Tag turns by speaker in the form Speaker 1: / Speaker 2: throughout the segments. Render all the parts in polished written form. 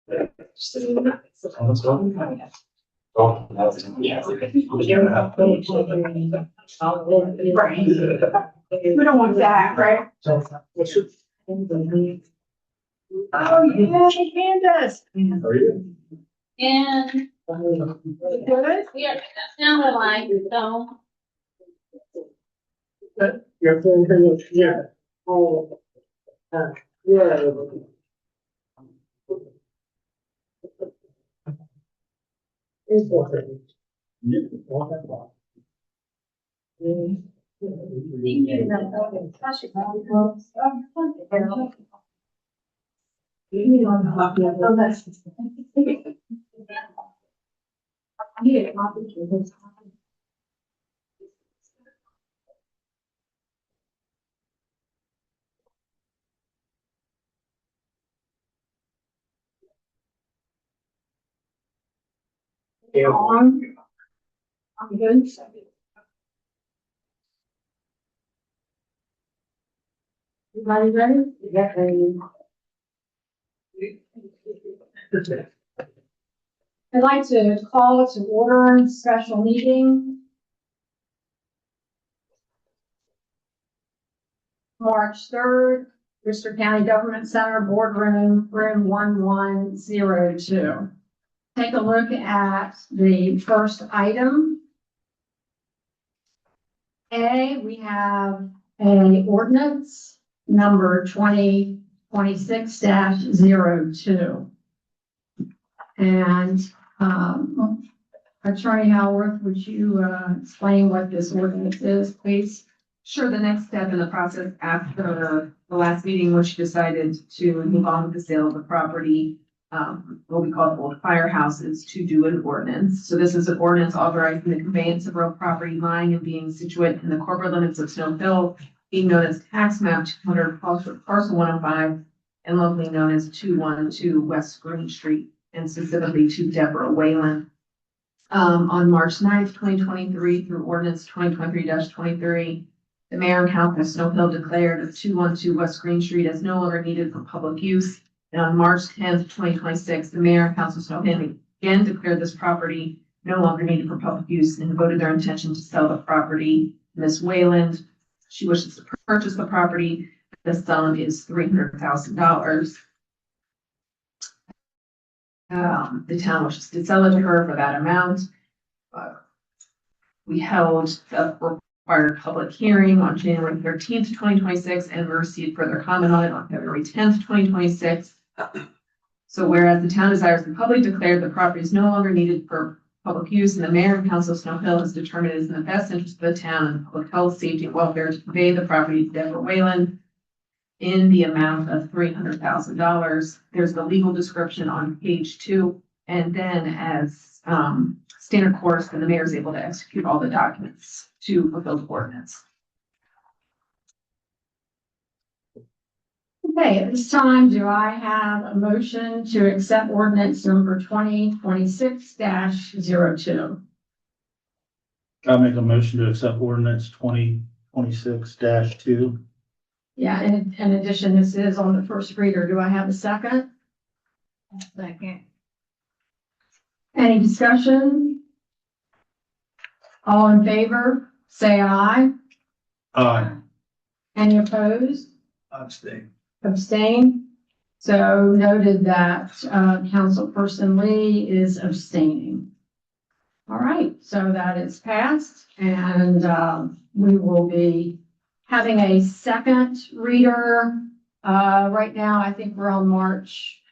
Speaker 1: We don't want that, right? Oh, yeah, Candace.
Speaker 2: How are you?
Speaker 3: And
Speaker 1: Good.
Speaker 3: we are now the line, so
Speaker 1: You're feeling pretty much, yeah. Oh. Yeah. I'm good. Everybody ready? Yeah, ready. I'd like to call to order special meeting. March 3rd, Worcester County Government Center Boardroom, room 1102. Take a look at the first item. A, we have an ordinance number 2026-02. And Attorney Howarth, would you explain what this ordinance is, please?
Speaker 4: Sure, the next step in the process after the last meeting, which decided to move on with the sale of the property, what we call the old firehouses, to do an ordinance. So this is an ordinance authorizing the conveyance of real property lying and being situate in the corporate limits of Snow Hill, being known as tax map 200 parcel 105, and locally known as 212 West Green Street, and specifically to Deborah Whalen. On March 9th, 2023, through ordinance 2023-23, the mayor and council of Snow Hill declared 212 West Green Street as no longer needed for public use. And on March 10th, 2026, the mayor and council of Snow Hill again declared this property no longer needed for public use and voted their intention to sell the property to Ms. Wayland. She wishes to purchase the property. The sum is $300,000. The town wishes to sell it to her for that amount. We held the required public hearing on January 13th, 2026, and received further comment on it on February 10th, 2026. So whereas the town desires the public declared the property is no longer needed for public use, and the mayor and council of Snow Hill has determined it is in the best interest of the town and public health, safety, and welfare to convey the property to Deborah Whalen in the amount of $300,000. There's the legal description on page 2, and then as standard course, then the mayor is able to execute all the documents to fulfill the ordinance.
Speaker 1: Okay, at this time, do I have a motion to accept ordinance number 2026-02?
Speaker 2: I'll make a motion to accept ordinance 2026-2.
Speaker 1: Yeah, in addition, this is on the first reader. Do I have a second?
Speaker 3: second.
Speaker 1: Any discussion? All in favor, say aye.
Speaker 2: Aye.
Speaker 1: Any opposed?
Speaker 2: Abstain.
Speaker 1: Abstain? So noted that Councilperson Lee is abstaining. All right, so that is passed, and we will be having a second reader. Right now, I think we're on March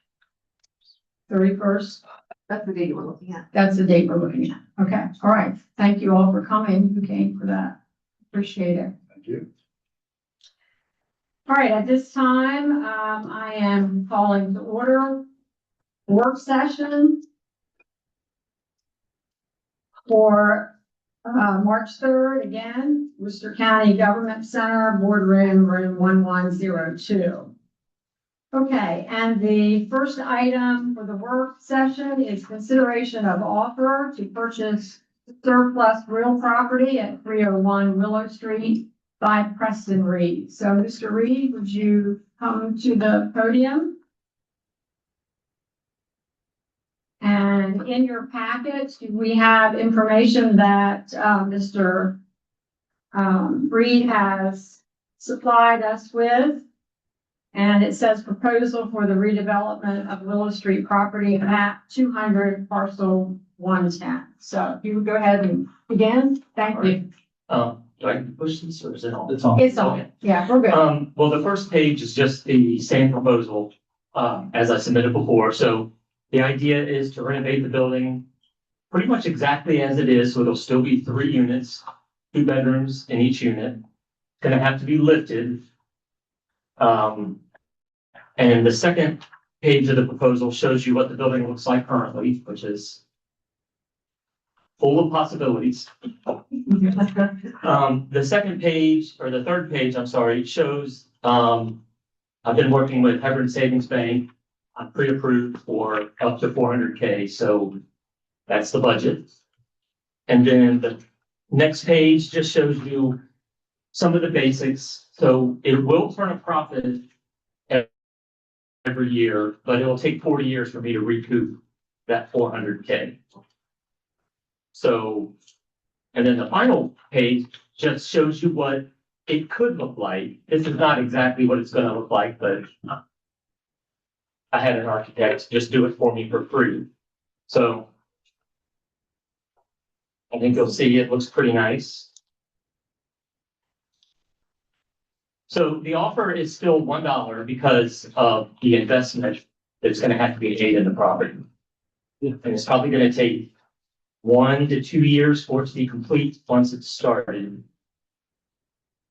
Speaker 1: 31st.
Speaker 4: That's the date we're looking at.
Speaker 1: That's the date we're looking at. Okay, all right. Thank you all for coming, who came for that. Appreciate it.
Speaker 2: Thank you.
Speaker 1: All right, at this time, I am calling to order work session for March 3rd, again, Worcester County Government Center, Boardroom, room 1102. Okay, and the first item for the work session is consideration of offer to purchase surplus real property at 301 Willow Street by Preston Reed. So, Mr. Reed, would you come to the podium? And in your packets, we have information that, Mr. Reed has supplied us with. And it says proposal for the redevelopment of Willow Street property map 200 parcel 110. So if you would go ahead and begin, thank you.
Speaker 5: Do I push this or is it on?
Speaker 2: It's on.
Speaker 1: It's on, yeah, we're good.
Speaker 5: Well, the first page is just the same proposal, as I submitted before. So the idea is to renovate the building pretty much exactly as it is. So it'll still be 3 units, 2 bedrooms in each unit. Gonna have to be lifted. And the second page of the proposal shows you what the building looks like currently, which is full of possibilities. The second page, or the third page, I'm sorry, shows, I've been working with Hebron Savings Bank. I'm pre-approved for up to 400K, so that's the budget. And then the next page just shows you some of the basics. So it will turn a profit every year, but it will take 40 years for me to recoup that 400K. So, and then the final page just shows you what it could look like. This is not exactly what it's going to look like, but I had an architect just do it for me for free. So I think you'll see it looks pretty nice. So the offer is still $1 because of the investment that's going to have to be made in the property. And it's probably going to take 1 to 2 years for it to be complete once it's started.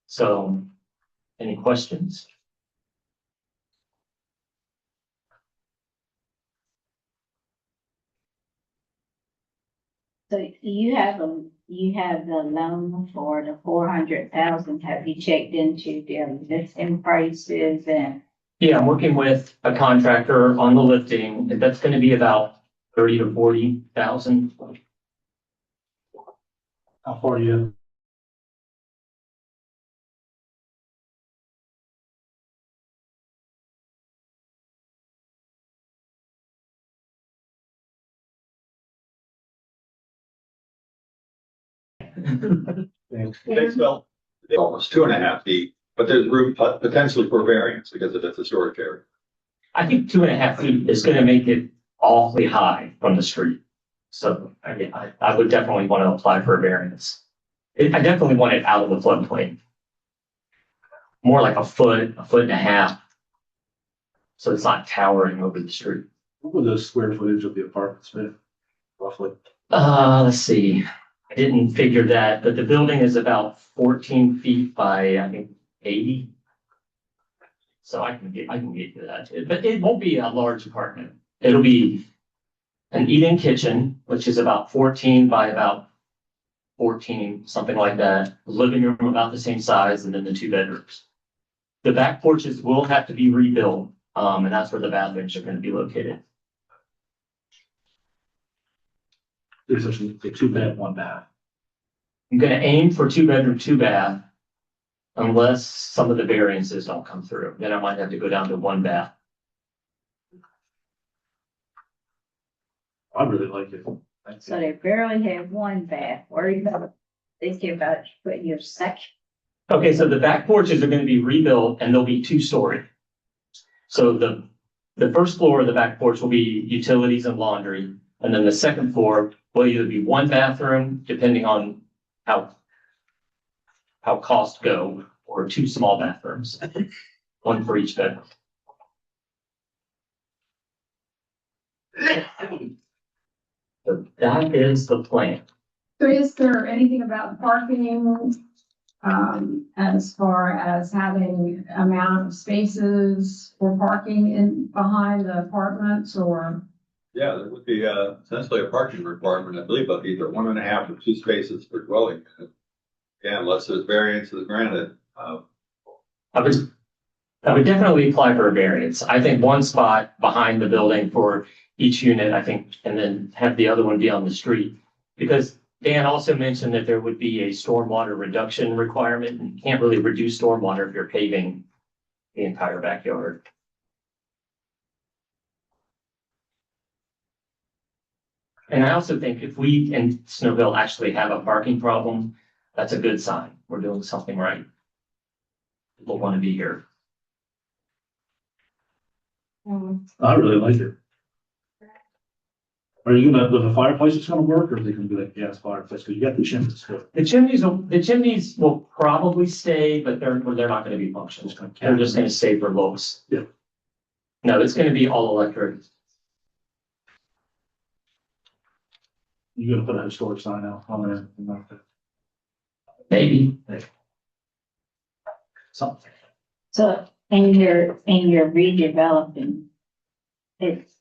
Speaker 5: So, any questions?
Speaker 3: So you have the loan for the 400,000. Have you checked into the listing prices and?
Speaker 5: Yeah, I'm working with a contractor on the lifting, and that's going to be about 30 to 40,000.
Speaker 2: How far do you?
Speaker 6: They felt almost 2.5 feet, but there's room potentially for variance because of its historic area.
Speaker 5: I think 2.5 feet is going to make it awfully high from the street. So I would definitely want to apply for a variance. I definitely want it out of the floodplain. More like a foot and a half. So it's not towering over the street.
Speaker 2: What would the square footage of the apartments be, roughly?
Speaker 5: Let's see. I didn't figure that, but the building is about 14 feet by, I think, 80. So I can get to that, but it won't be a large apartment. It'll be an eat-in kitchen, which is about 14 by about 14, something like that. Living room about the same size, and then the 2 bedrooms. The back porches will have to be rebuilt, and that's where the bathrooms are going to be located.
Speaker 2: There's a 2-bed, 1 bath.
Speaker 5: I'm going to aim for 2-bedroom, 2-bath, unless some of the variances don't come through. Then I might have to go down to 1 bath.
Speaker 2: I really like it.
Speaker 3: So they barely have 1 bath. What are you thinking about putting your second?
Speaker 5: Okay, so the back porches are going to be rebuilt and they'll be 2-story. So the first floor of the back porch will be utilities and laundry. And then the second floor will either be 1 bathroom, depending on how costs go, or 2 small bathrooms, 1 for each bedroom. So that is the plan.
Speaker 1: So is there anything about parking, as far as having amount of spaces for parking in behind the apartments or?
Speaker 6: Yeah, there would be essentially a parking requirement, I believe, of either 1.5 or 2 spaces per dwelling unit. Yeah, unless there's variances granted.
Speaker 5: I would definitely apply for a variance. I think 1 spot behind the building for each unit, I think, and then have the other one be on the street. Because Dan also mentioned that there would be a stormwater reduction requirement, and you can't really reduce stormwater if you're paving the entire backyard. And I also think if we in Snowville actually have a parking problem, that's a good sign. We're doing something right. People want to be here.
Speaker 2: I really like it. Are you gonna, the fireplace is gonna work, or are they gonna do that gas fireplace? Cause you got the chimneys. So
Speaker 5: The chimneys will probably stay, but they're not gonna be functional. They're just gonna stay for looks.
Speaker 2: Yeah.
Speaker 5: No, it's gonna be all electric.
Speaker 2: you gonna put a historic sign out on there and like that.
Speaker 5: Maybe.
Speaker 2: Something.
Speaker 3: So in your redeveloping, it's,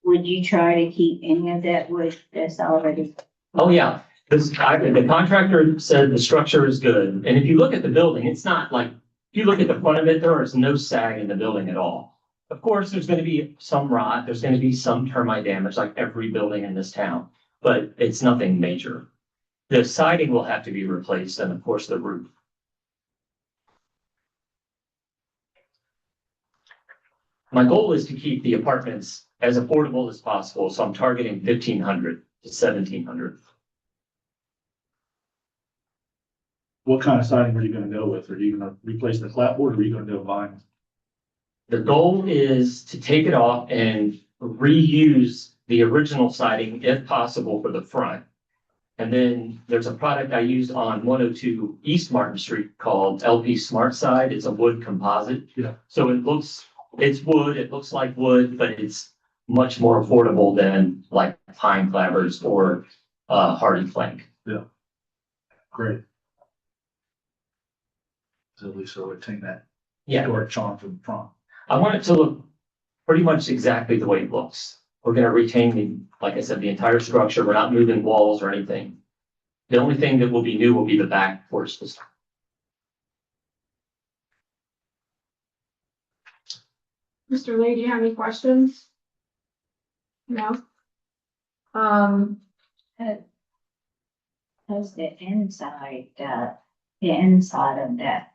Speaker 3: would you try to keep any of that wood that's already?
Speaker 5: Oh, yeah. The contractor said the structure is good. And if you look at the building, it's not like, if you look at the front of it, there is no sag in the building at all. Of course, there's gonna be some rot, there's gonna be some termite damage, like every building in this town, but it's nothing major. The siding will have to be replaced, and of course, the roof. My goal is to keep the apartments as affordable as possible, so I'm targeting 1,500 to 1,700.
Speaker 2: What kind of siding are you gonna go with? Are you gonna replace the clapboard or are you gonna go vinyl?
Speaker 5: The goal is to take it off and reuse the original siding if possible for the front. And then there's a product I used on 102 East Martin Street called LP Smart Side. It's a wood composite.
Speaker 2: Yeah.
Speaker 5: So it's wood, it looks like wood, but it's much more affordable than like pine clappers or hardy plank.
Speaker 2: Great. So at least it'll retain that
Speaker 5: Yeah,
Speaker 2: historic charm from the front.
Speaker 5: I want it to look pretty much exactly the way it looks. We're gonna retain the, like I said, the entire structure. We're not moving walls or anything. The only thing that will be new will be the back porch system.
Speaker 1: Mr. Lee, do you have any questions? No?
Speaker 3: How's the inside of that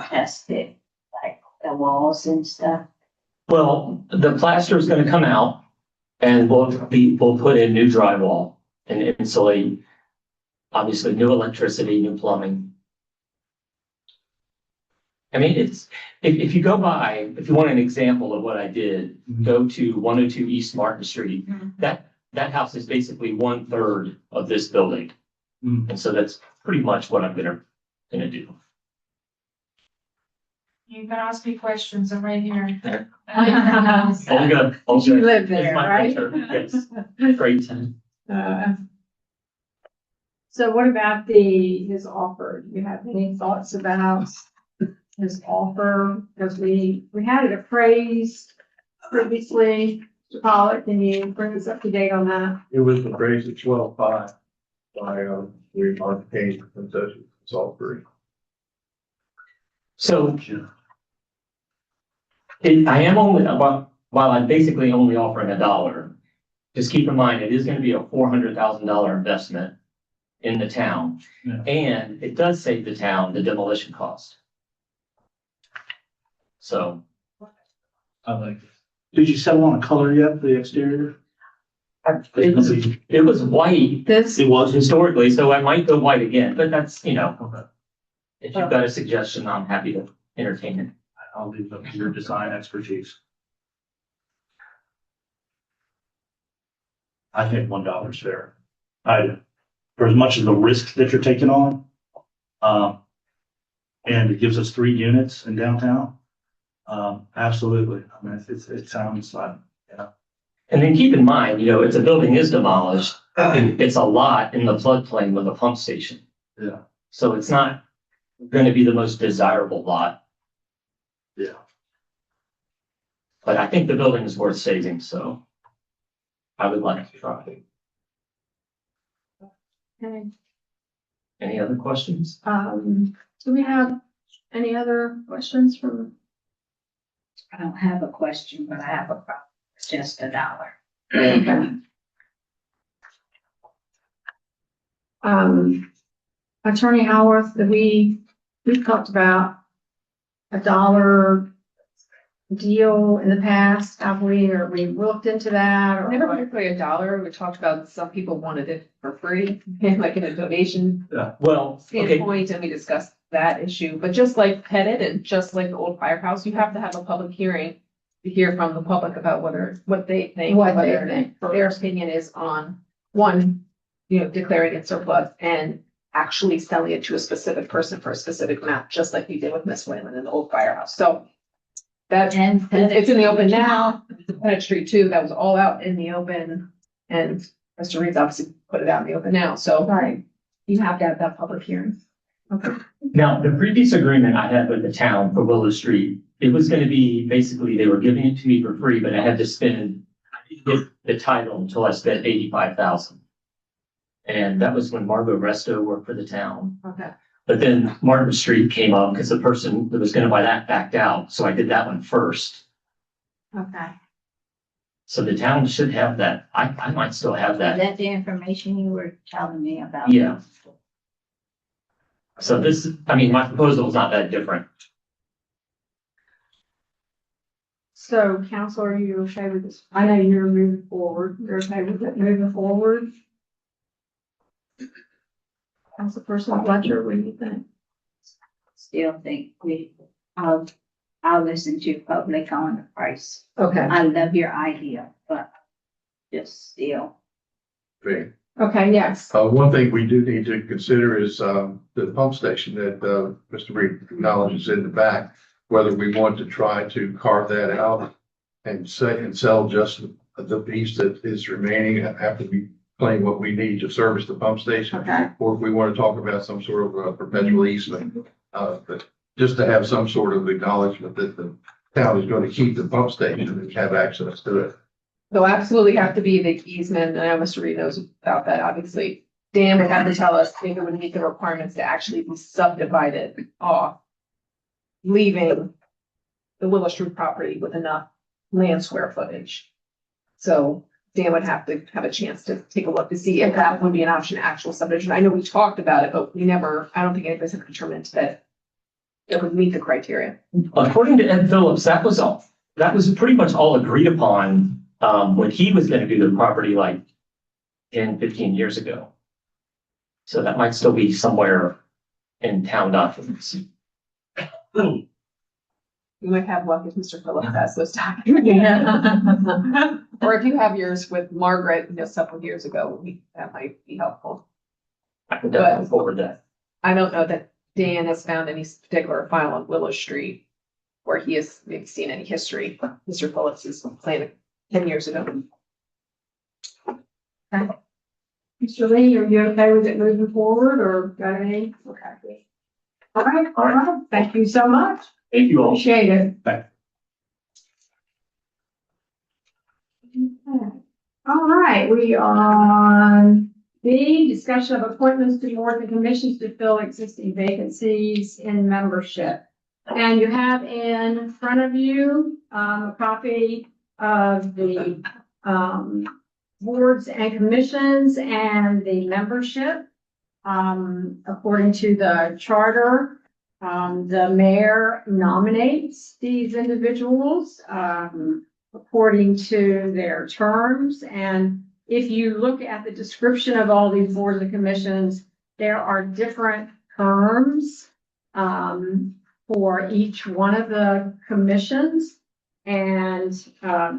Speaker 3: tested, like the walls and stuff?
Speaker 5: Well, the plaster is gonna come out and we'll put in new drywall and insulate. Obviously, new electricity, new plumbing. I mean, if you go by, if you want an example of what I did, go to 102 East Martin Street. That house is basically 1/3 of this building.
Speaker 2: Mm.
Speaker 5: And so that's pretty much what I'm gonna do.
Speaker 7: You can ask me questions, I'm right here.
Speaker 5: Olga.
Speaker 1: You live
Speaker 5: is
Speaker 1: there,
Speaker 5: my
Speaker 1: right?
Speaker 5: mentor. Yes, great tenant.
Speaker 1: So what about his offer? Do you have any thoughts about his offer? Because we had it appraised previously. Mr. Pollock, can you bring us up to date on that?
Speaker 8: It was appraised at 12.5 by, Remark Page Associates, it's all free.
Speaker 5: So I am only, while I'm basically only offering $1, just keep in mind, it is gonna be a $400,000 investment in the town.
Speaker 2: Yeah.
Speaker 5: And it does save the town the demolition cost. So
Speaker 2: I like it. Did you settle on a color yet for the exterior?
Speaker 5: it was white
Speaker 1: This,
Speaker 2: It was.
Speaker 5: historically, so I might go white again, but that's,
Speaker 2: Okay.
Speaker 5: if you've got a suggestion, I'm happy to entertain it.
Speaker 2: I'll leave it up to your design expertise. I think $1 is fair. For as much as the risk that you're taking on, and it gives us 3 units in downtown, absolutely. I mean, it sounds like,
Speaker 5: And then keep in mind, if the building is demolished, it's a lot in the floodplain with a pump station.
Speaker 2: yeah,
Speaker 5: So it's not gonna be the most desirable lot,
Speaker 2: yeah.
Speaker 5: but I think the building is worth saving, so I would like to try.
Speaker 1: okay.
Speaker 5: Any other questions?
Speaker 1: Do we have any other questions from?
Speaker 3: I don't have a question, but I have a problem. It's just $1.
Speaker 1: Attorney Howarth, we talked about $1 deal in the past? Have we, or we looked into that? Or
Speaker 4: Never
Speaker 1: what?
Speaker 4: particularly $1. We talked about some people wanted it for free, like in a donation
Speaker 5: Well, okay,
Speaker 4: standpoint, and we discussed that issue. But just like Pettit and just like the old firehouse, you have to have a public hearing to hear from the public about what they think.
Speaker 1: What they
Speaker 4: whether
Speaker 1: think.
Speaker 4: Their opinion is on, one, declaring it surplus and actually selling it to a specific person for a specific amount, just like we did with Miss Whalen and the old firehouse. So that's,
Speaker 3: And
Speaker 4: it's in the open now. The Pettit Street too, that was all out in the open. And Mr. Reed's obviously put it out in the open now, so
Speaker 1: Right.
Speaker 4: you have to have that public hearing.
Speaker 5: now, the previous agreement I had with the town for Willow Street, it was gonna be, basically, they were giving it to me for free, but I had to spend, I didn't get the title until I spent 85,000. And that was when Margot Resto worked for the town.
Speaker 4: Okay.
Speaker 5: But then Martin Street came up because the person that was gonna buy that backed out, so I did that one first.
Speaker 1: Okay.
Speaker 5: So the town should have that. I might still have
Speaker 3: is
Speaker 5: that.
Speaker 3: that the information you were telling me about?
Speaker 5: Yeah. So this, I mean, my proposal is not that different.
Speaker 1: So council, are you okay with this? I know you're moving forward. You're okay with it moving forward? Councilperson Fletcher, what do you think?
Speaker 3: Still think I'll listen to public on the price.
Speaker 1: Okay.
Speaker 3: I love your idea, but just still.
Speaker 8: Okay.
Speaker 1: Okay, yes.
Speaker 8: One thing we do need to consider is, the pump station that, Mr. Reed acknowledges in the back, whether we want to try to carve that out and sell just the piece that is remaining after we claim what we need to service the pump station.
Speaker 1: Okay.
Speaker 8: Or if we want to talk about some sort of perpetual easement, but just to have some sort of acknowledgement that the town is going to keep the pump station and have access to it.
Speaker 4: There'll absolutely have to be the easement, and I know Mr. Reed knows about that, obviously. Dan would have to tell us if it would meet the requirements to actually be subdivided off, leaving the Willow Street property with enough land square footage. So Dan would have to have a chance to take a look to see if that would be an option, actual subdivision. I know we talked about it, but we never, I don't think anybody's ever determined that it would meet the criteria.
Speaker 5: According to Ed Phillips, that was pretty much all agreed upon, when he was gonna do the property like 10, 15 years ago. So that might still be somewhere in town documents.
Speaker 4: We might have luck if Mr. Phillips has those documents. Or if you have yours with Margaret, several years ago, that might be helpful.
Speaker 5: I can definitely forward that.
Speaker 4: I don't know that Dan has found any particular file on Willow Street where he has maybe seen any history. Mr. Phillips is planning 10 years ago.
Speaker 1: Mr. Lee, are you okay with it moving forward or got any? Okay. All right. Thank you so much.
Speaker 5: Thank you all.
Speaker 1: Appreciate it.
Speaker 5: Bye.
Speaker 1: Okay. All right, we are on B, discussion of appointments to boards and commissions to fill existing vacancies in membership. And you have in front of you, a copy of the, boards and commissions and the membership. According to the charter, the mayor nominates these individuals, according to their terms. And if you look at the description of all these boards and commissions, there are different terms, for each one of the commissions. And,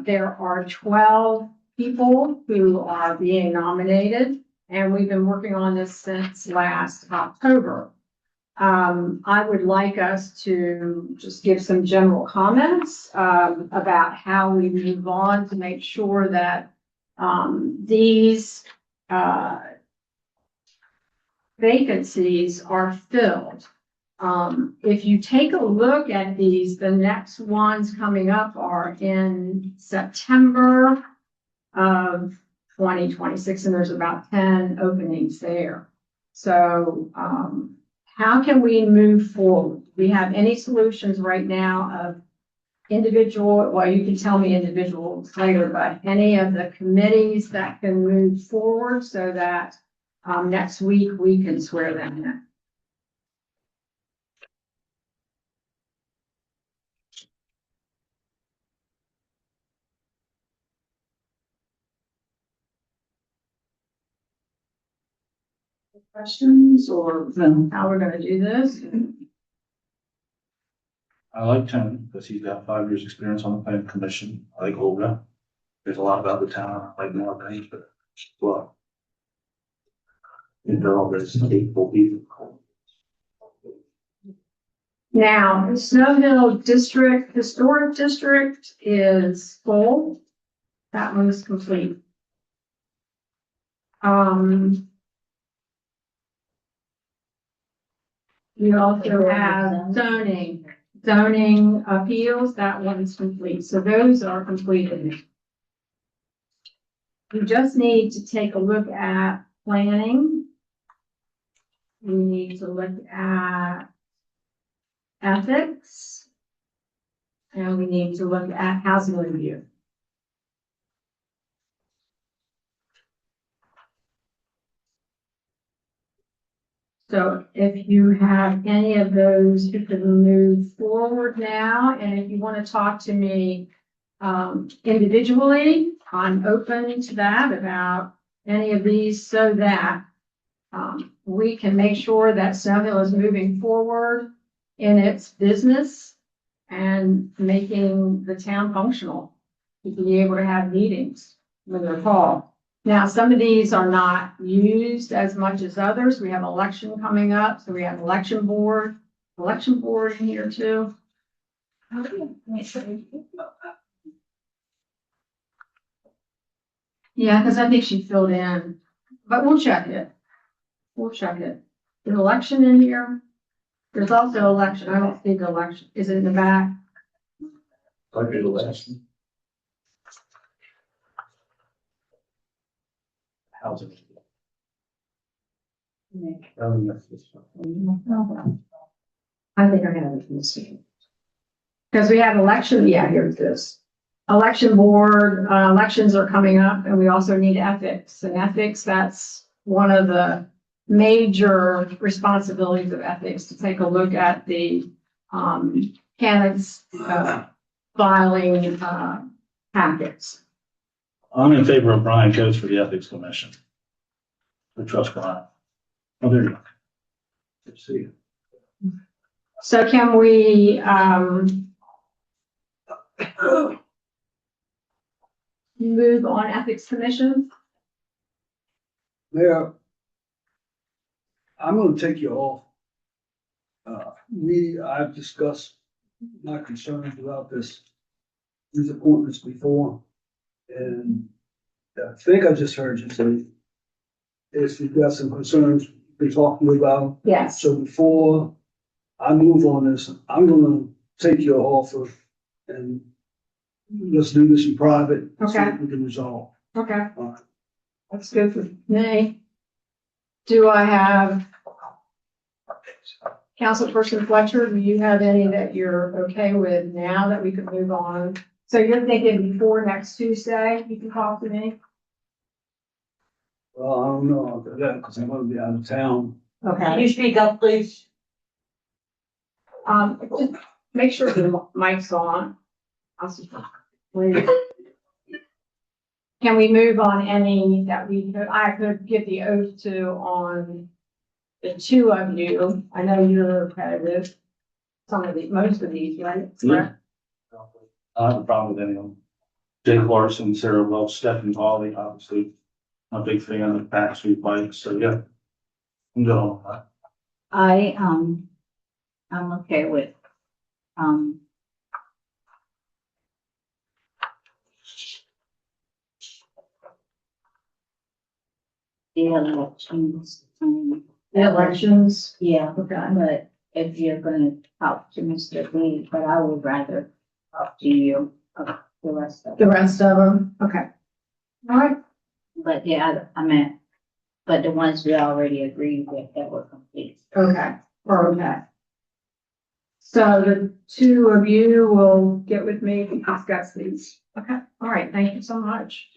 Speaker 1: there are 12 people who are being nominated, and we've been working on this since last October. I would like us to just give some general comments, about how we move on to make sure that, these, vacancies are filled. If you take a look at these, the next ones coming up are in September of 2026, and there's about 10 openings there. So, how can we move forward? Do we have any solutions right now of individual, well, you can tell me individuals later, but any of the committees that can move forward so that, next week we can swear them in? Questions or how we're gonna do this?
Speaker 2: I like Tony because he's got 5 years' experience on the planning commission. I like Olga. There's a lot about the town. I like more things, but well. They're all very capable people.
Speaker 1: Now, the Snow Hill District, Historic District is full. That one is complete. We also have zoning appeals, that one's complete, so those are completed. We just need to take a look at planning. We need to look at ethics. And we need to look at housing review. So if you have any of those, you can move forward now, and if you want to talk to me individually, I'm open to that about any of these so that we can make sure that Snow Hill is moving forward in its business and making the town functional to be able to have meetings when they're called. Now, some of these are not used as much as others. We have election coming up, so we have election board in here too. Yeah, because I think she filled in, but we'll check it. We'll check it. There's election in here. There's also election. I don't see the election. Is it in the back?
Speaker 2: Like the last. Housing.
Speaker 1: I think I have it missing. Because we have election, yeah, here's this. Election board, elections are coming up, and we also need ethics. And ethics, that's one of the major responsibilities of ethics, to take a look at the candidates filing packets.
Speaker 2: I'm in favor of Brian Coates for the Ethics Commission. I trust Brian. Oh, there you go. Good to see you.
Speaker 1: So can we move on ethics commission?
Speaker 9: Mayor, I'm gonna take you off. I've discussed my concerns about these appointments before. And I think I just heard you say, if you've got some concerns to talk to me about.
Speaker 1: Yes.
Speaker 9: So before I move on this, I'm gonna take your offer and let's do this in private. So
Speaker 1: Okay.
Speaker 9: we can resolve.
Speaker 1: Okay.
Speaker 9: All right.
Speaker 1: That's good for me. Do I have Councilperson Fletcher, do you have any that you're okay with now that we could move on? So you're thinking before next Tuesday, you can talk to me?
Speaker 9: Well, I don't know about that because I'm gonna be out of town.
Speaker 1: Okay.
Speaker 3: you speak up, please?
Speaker 1: Just make sure the mic's on. I'll see. Can we move on any that I could give the oath to on the two of you? I know you're okay with most of these, right?
Speaker 2: Yeah. I don't have a problem with any of them. Jake Larson, Sarah Welch, Stephen Hawley, obviously. I'm a big fan of Backstreet Bikes, so yeah. I'm good on that.
Speaker 3: I'm okay with, the elections.
Speaker 1: The elections.
Speaker 3: Yeah,
Speaker 1: Okay.
Speaker 3: but if you're gonna talk to Mr. Lee, but I would rather talk to you about the rest of
Speaker 1: The
Speaker 3: it.
Speaker 1: rest of them, okay. All right,
Speaker 3: But yeah, I meant, but the ones we already agreed with that were complete.
Speaker 1: okay, or okay. So the two of you will get with me to discuss these. Okay, all right, thank you so much.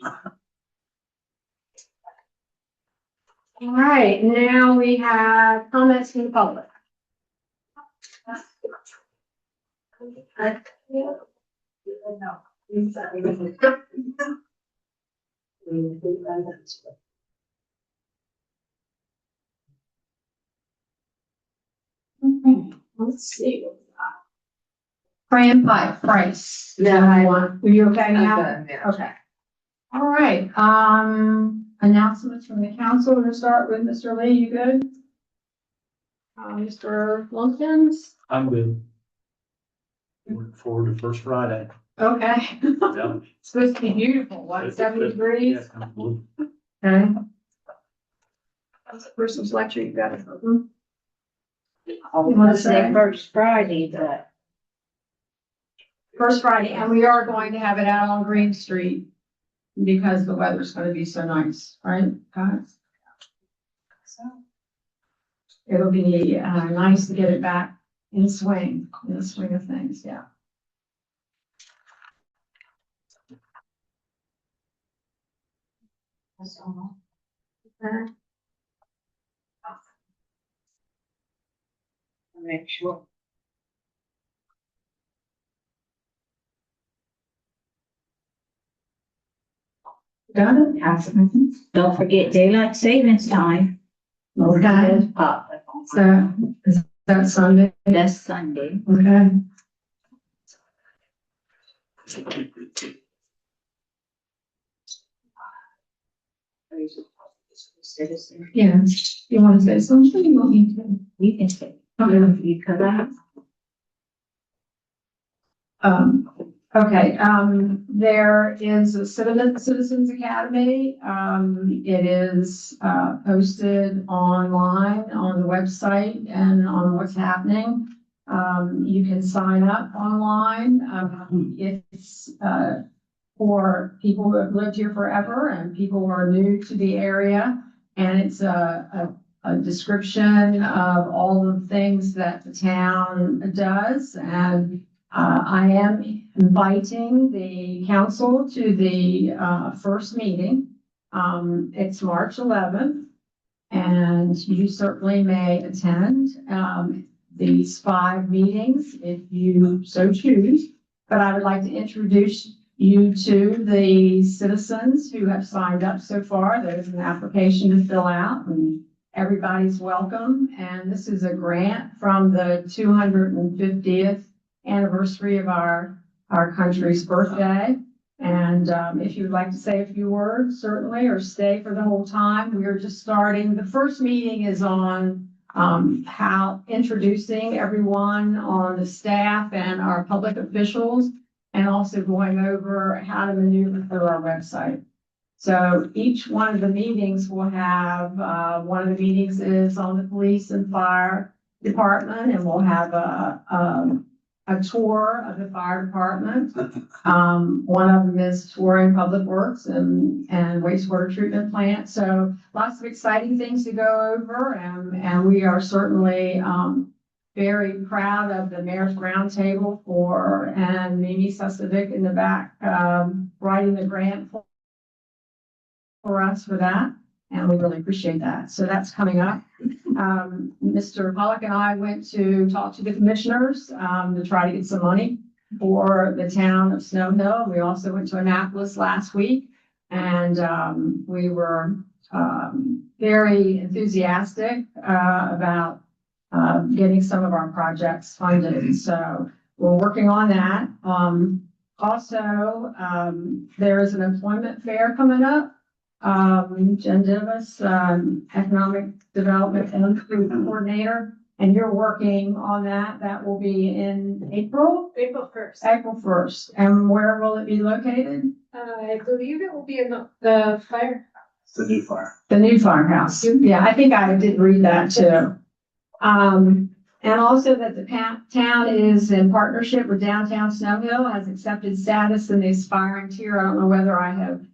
Speaker 1: All right, now we have comments from the public. Let's see. Fran Pipe Price.
Speaker 4: Yeah,
Speaker 1: Are you okay now?
Speaker 4: yeah.
Speaker 1: Okay. All right, announcements from the council. We're gonna start with Mr. Lee. You good? Mr. Lumpkins?
Speaker 2: I'm good. Look forward to first Friday.
Speaker 1: Okay.
Speaker 2: Yeah.
Speaker 1: It's supposed to be beautiful, what, 70 degrees?
Speaker 2: Yeah, I'm good.
Speaker 1: Okay. That's the person's lecture you got.
Speaker 3: I
Speaker 1: wanna
Speaker 3: want to
Speaker 1: say?
Speaker 3: say first Friday, but
Speaker 1: First Friday, and we are going to have it out on Green Street because the weather's gonna be so nice, right, guys? So it'll be, nice to get it back in the swing of things, yeah.
Speaker 3: that's all.
Speaker 1: Okay.
Speaker 3: Make sure.
Speaker 1: Got it?
Speaker 3: Don't forget daylight savings time.
Speaker 1: Okay,
Speaker 3: Pop.
Speaker 1: so is that Sunday?
Speaker 3: That's Sunday.
Speaker 1: Okay.
Speaker 3: Citizen.
Speaker 1: Yeah, you wanna say something? You want me to?
Speaker 3: You can say,
Speaker 1: Okay.
Speaker 3: you cut out.
Speaker 1: Okay, there is a Citizens Academy. It is, posted online on the website and on what's happening. You can sign up online. It's, for people who have lived here forever and people who are new to the area. And it's a description of all the things that the town does. And I am inviting the council to the first meeting. It's March 11th, and you certainly may attend these 5 meetings if you so choose. But I would like to introduce you to the citizens who have signed up so far. There's an application to fill out, and everybody's welcome. And this is a grant from the 250th anniversary of our country's birthday. And if you'd like to say a few words, certainly, or stay for the whole time, we are just starting. The first meeting is on how introducing everyone on the staff and our public officials, and also going over how to maneuver through our website. So each one of the meetings will have, one of the meetings is on the police and fire department, and we'll have a tour of the fire department. One of them is touring public works and wastewater treatment plant. So lots of exciting things to go over, and we are certainly, very proud of the Mayor's Roundtable and Mimi Susovic in the back, writing the grant for us for that. And we really appreciate that. So that's coming up. Mr. Pollock and I went to talk to the commissioners, to try to get some money for the town of Snow Hill. We also went to Annapolis last week, and, we were, very enthusiastic, about getting some of our projects funded. So we're working on that. Also, there is an employment fair coming up. Jen Davis, Economic Development and Food Coordinator, and you're working on that. That will be in April?
Speaker 7: April 1st.
Speaker 1: April 1st. And where will it be located?
Speaker 7: I believe it will be in the fire.
Speaker 2: The new fire.
Speaker 1: The new firehouse. Yeah, I think I did read that too. And also that the town is in partnership with Downtown Snow Hill, has accepted status in the aspiring tier. I don't know whether I have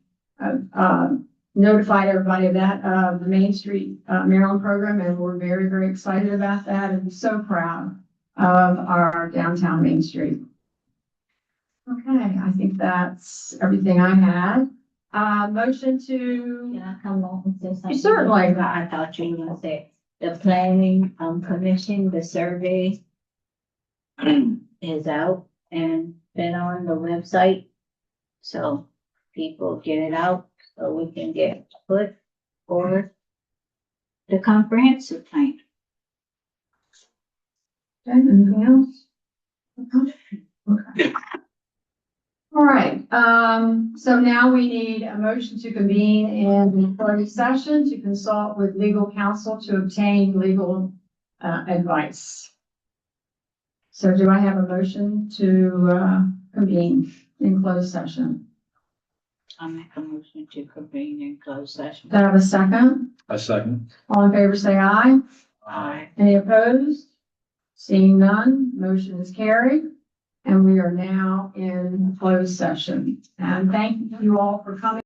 Speaker 1: notified everybody of that, the Main Street Maryland program, and we're very, very excited about that and so proud of our downtown Main Street. Okay, I think that's everything I had. Motion to,
Speaker 3: Can I come on and say something?
Speaker 1: Certainly.
Speaker 3: I thought you were gonna say, the planning, commission, the survey is out and been on the website. So people get it out so we can get put for the comprehensive plan.
Speaker 1: Okay, anything else? Okay. All right, so now we need a motion to convene in closed session to consult with legal counsel to obtain legal advice. So do I have a motion to convene in closed session?
Speaker 3: I'll make a motion to convene in closed session.
Speaker 1: Do I have a second?
Speaker 2: A second.
Speaker 1: All in favor, say aye.
Speaker 3: Aye.
Speaker 1: Any opposed? Seeing none, motion is carried. And we are now in closed session. And thank you all for coming.